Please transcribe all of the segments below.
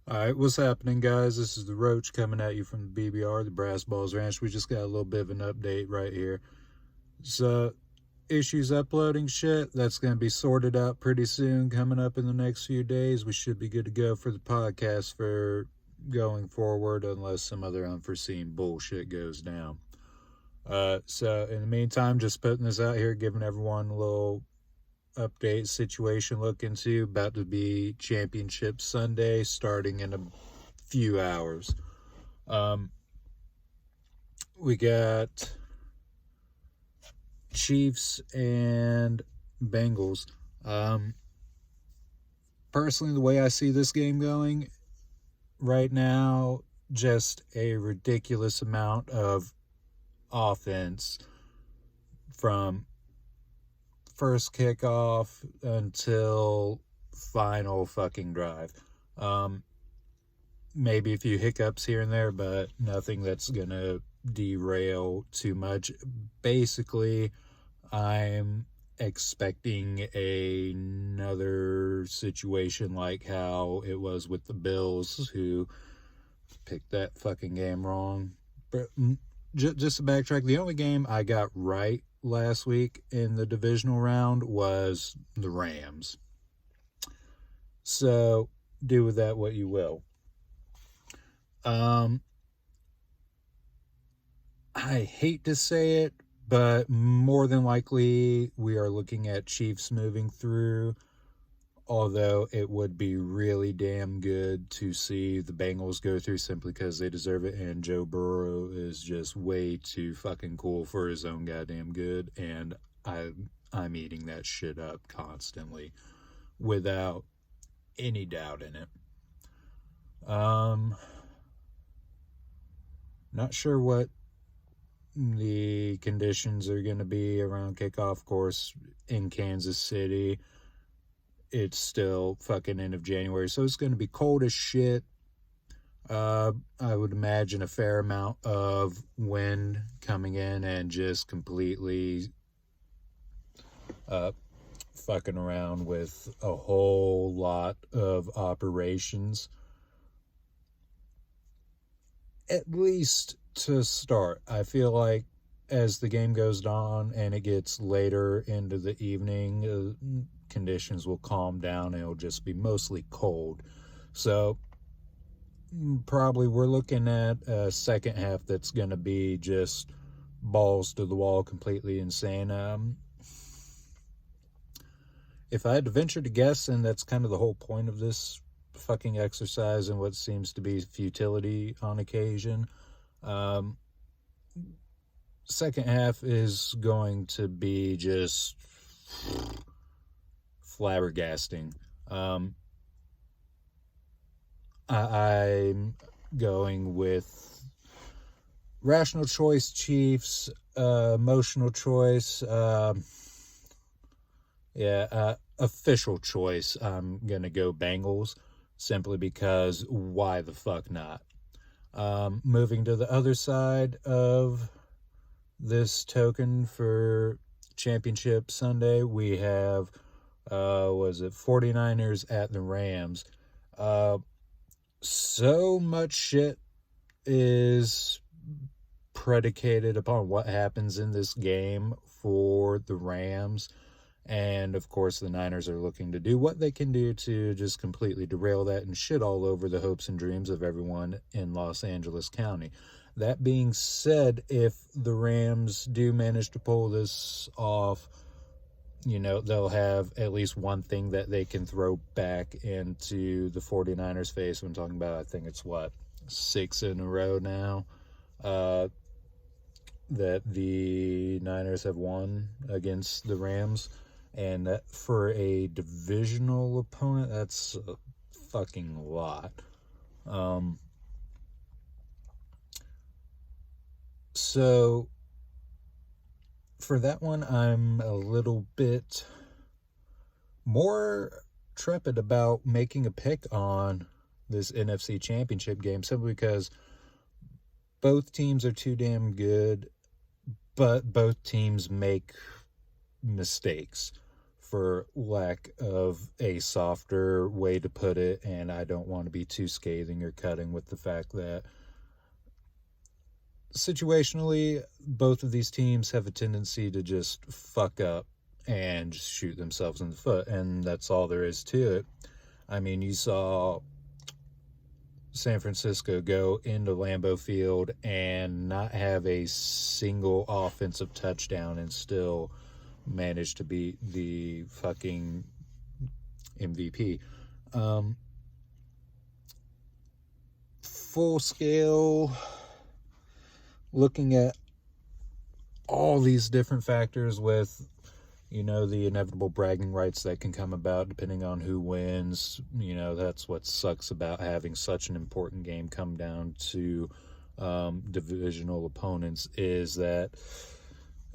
Alright, what's happening, guys? This is the Roach coming at you from the BBR, the Brass Balls Ranch. We just got a little bit of an update right here. So, issues uploading shit, that's going to be sorted out pretty soon, coming up in the next few days. We should be good to go for the podcast for going forward, unless some other unforeseen bullshit goes down. So, in the meantime, just putting this out here, giving everyone a little update situation look into. About to be Championship Sunday, starting in a few hours. We got Chiefs and Bengals. Personally, the way I see this game going right now, just a ridiculous amount of offense from first kickoff until final fucking drive. Maybe a few hiccups here and there, but nothing that's gonna derail too much. Basically, I'm expecting another situation like how it was with the Bills, who picked that fucking game wrong. But just to backtrack, the only game I got right last week in the divisional round was the Rams. So do with that what you will. I hate to say it, but more than likely we are looking at Chiefs moving through, although it would be really damn good to see the Bengals go through simply because they deserve it, and Joe Burrow is just way too fucking cool for his own goddamn good, and I'm eating that shit up constantly without any doubt in it. Not sure what the conditions are going to be around kickoff. Of course, in Kansas City, it's still fucking end of January, so it's going to be cold as shit. I would imagine a fair amount of wind coming in and just completely fucking around with a whole lot of operations. At least to start, I feel like as the game goes on and it gets later into the evening, conditions will calm down and it'll just be mostly cold. So probably we're looking at a second half that's going to be just balls to the wall, completely insane. If I had to venture to guess, and that's kind of the whole point of this fucking exercise and what seems to be futility on occasion, second half is going to be just flabbergasting. I'm going with rational choice Chiefs, emotional choice, official choice. I'm gonna go Bengals simply because why the fuck not? Moving to the other side of this token for Championship Sunday, we have 49ers at the Rams. So much shit is predicated upon what happens in this game for the Rams. And of course, the Niners are looking to do what they can do to just completely derail that and shit all over the hopes and dreams of everyone in Los Angeles County. That being said, if the Rams do manage to pull this off, they'll have at least one thing that they can throw back into the 49ers face when talking about, I think it's 6 in a row now, that the Niners have won against the Rams. And that, for a divisional opponent, that's a fucking lot. So, for that one, I'm a little bit more trepid about making a pick on this NFC Championship game, simply because both teams are too damn good, but both teams make mistakes for lack of a softer way to put it, and I don't want to be too scathing or cutting with the fact that situationally, both of these teams have a tendency to just fuck up and just shoot themselves in the foot, and that's all there is to it. I mean, you saw San Francisco go into Lambeau Field and not have a single offensive touchdown and still manage to beat the fucking MVP. Full scale, looking at all these different factors with, the inevitable bragging rights that can come about depending on who wins. That's what sucks about having such an important game come down to divisional opponents, is that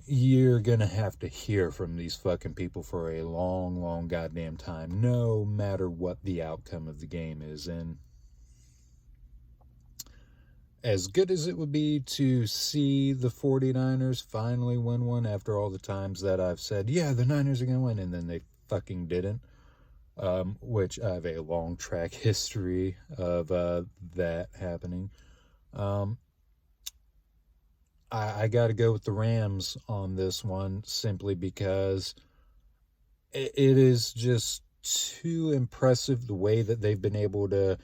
you're gonna have to hear from these fucking people for a long, long goddamn time, no matter what the outcome of the game is. And as good as it would be to see the 49ers finally win one after all the times that I've said, yeah, the Niners are going to win, and then they fucking didn't, which I have a long track history of that happening. I got to go with the Rams on this one simply because it is just too impressive the way that they've been able to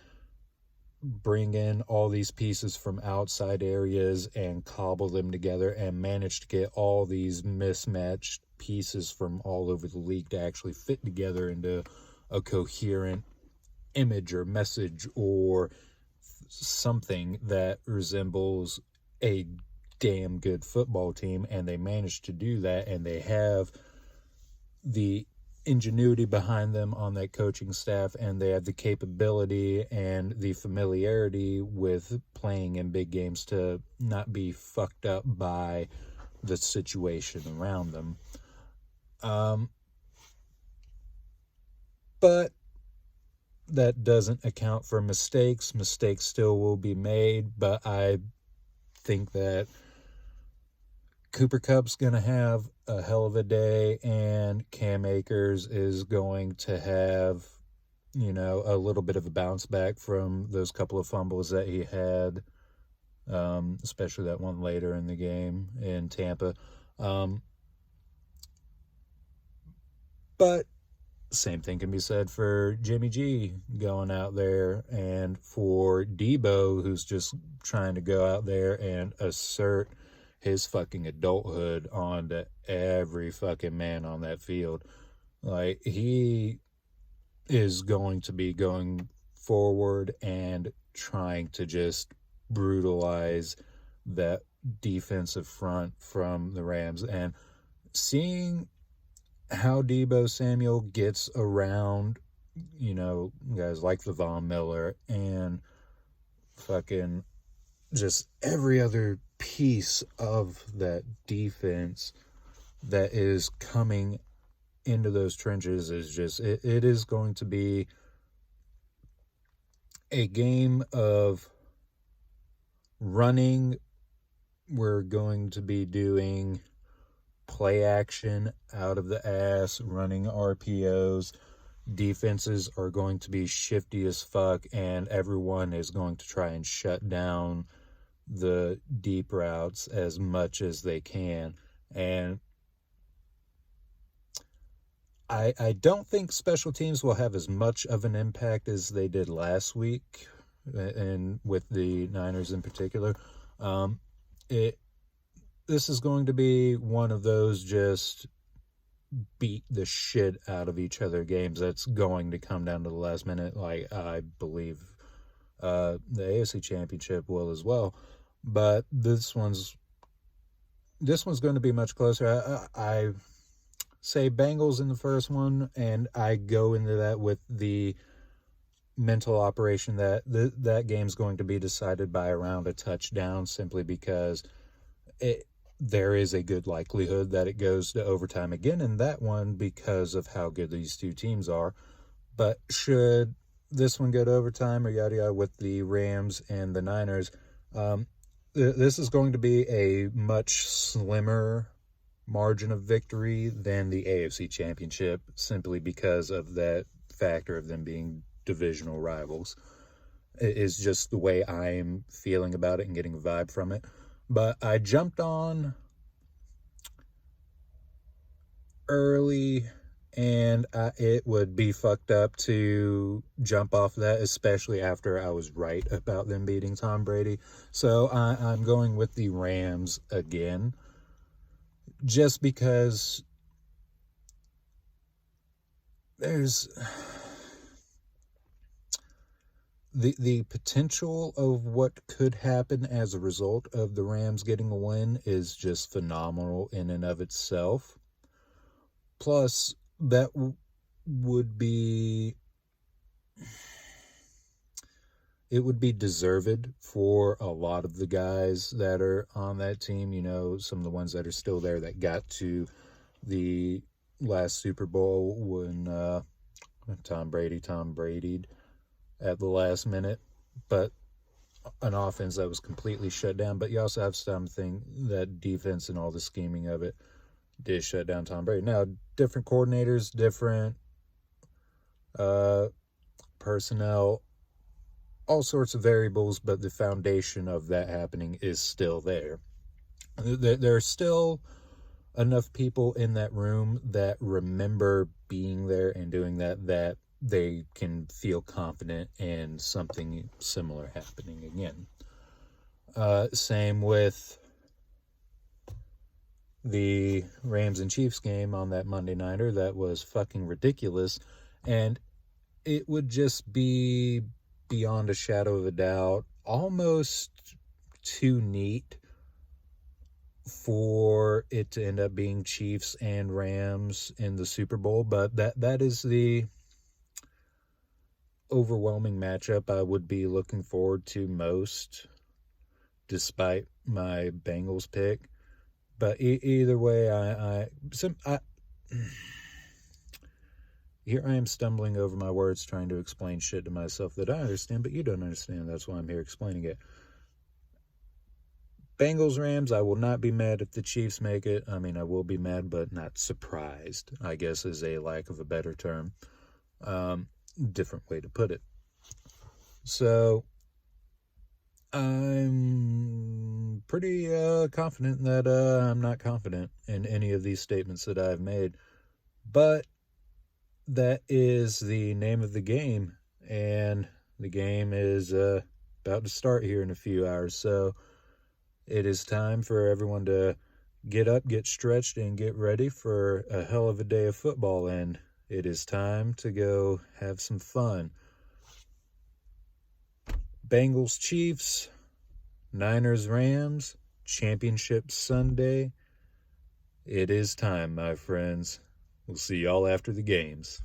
bring in all these pieces from outside areas and cobble them together and manage to get all these mismatched pieces from all over the league to actually fit together into a coherent image or message or something that resembles a damn good football team. And they managed to do that, and they have the ingenuity behind them on that coaching staff, and they have the capability and the familiarity with playing in big games to not be fucked up by the situation around them. But that doesn't account for mistakes. Mistakes still will be made, but I think that Cooper Kupp's going to have a hell of a day, and Cam Akers is going to have, a little bit of a bounce back from those couple of fumbles that he had, especially that one later in the game in Tampa. But same thing can be said for Jimmy G going out there, and for Debo, who's just trying to go out there and assert his fucking adulthood onto every fucking man on that field. Like, he is going to be going forward and trying to just brutalize that defensive front from the Rams. And seeing how Deebo Samuel gets around, guys like the Von Miller and fucking just every other piece of that defense that is coming into those trenches, is just, it is going to be a game of running. We're going to be doing play action out of the ass, running RPOs. Defenses are going to be shifty as fuck, and everyone is going to try and shut down the deep routes as much as they can. And I don't think special teams will have as much of an impact as they did last week, and with the Niners in particular. This is going to be one of those just beat the shit out of each other games that's going to come down to the last minute. Like, I believe the AFC Championship will as well. But this one's going to be much closer. I say Bengals in the first one, and I go into that with the mental operation that that game's going to be decided by around a touchdown, simply because there is a good likelihood that it goes to overtime again in that one because of how good these two teams are. But should this one go to overtime or yada yada with the Rams and the Niners, this is going to be a much slimmer margin of victory than the AFC Championship, simply because of that factor of them being divisional rivals. It is just the way I'm feeling about it and getting a vibe from it. But I jumped on early, and it would be fucked up to jump off that, especially after I was right about them beating Tom Brady. So I'm going with the Rams again, just because there's the potential of what could happen as a result of the Rams getting a win is just phenomenal in and of itself. Plus, that would be deserved for a lot of the guys that are on that team. You know, some of the ones that are still there that got to the last Super Bowl when Tom Brady'd at the last minute, but an offense that was completely shut down. But you also have something that defense and all the scheming of it did shut down Tom Brady. Now, different coordinators, different personnel, all sorts of variables, but the foundation of that happening is still there. There are still enough people in that room that remember being there and doing that they can feel confident in something similar happening again. Same with the Rams and Chiefs game on that Monday nighter. That was fucking ridiculous, and it would just be beyond a shadow of a doubt almost too neat for it to end up being Chiefs and Rams in the Super Bowl. But that is the overwhelming matchup I would be looking forward to most, despite my Bengals pick. But either way, here I am stumbling over my words trying to explain shit to myself that I understand, but you don't understand. That's why I'm here explaining it. Bengals, Rams, I will not be mad if the Chiefs make it. I mean, I will be mad, but not surprised, I guess is a lack of a better term. Different way to put it. So, I'm pretty confident that I'm not confident in any of these statements that I've made. But that is the name of the game, and the game is about to start here in a few hours. So it is time for everyone to get up, get stretched, and get ready for a hell of a day of football. And it is time to go have some fun. Bengals Chiefs, Niners Rams, Championship Sunday. It is time, my friends. We'll see y'all after the games.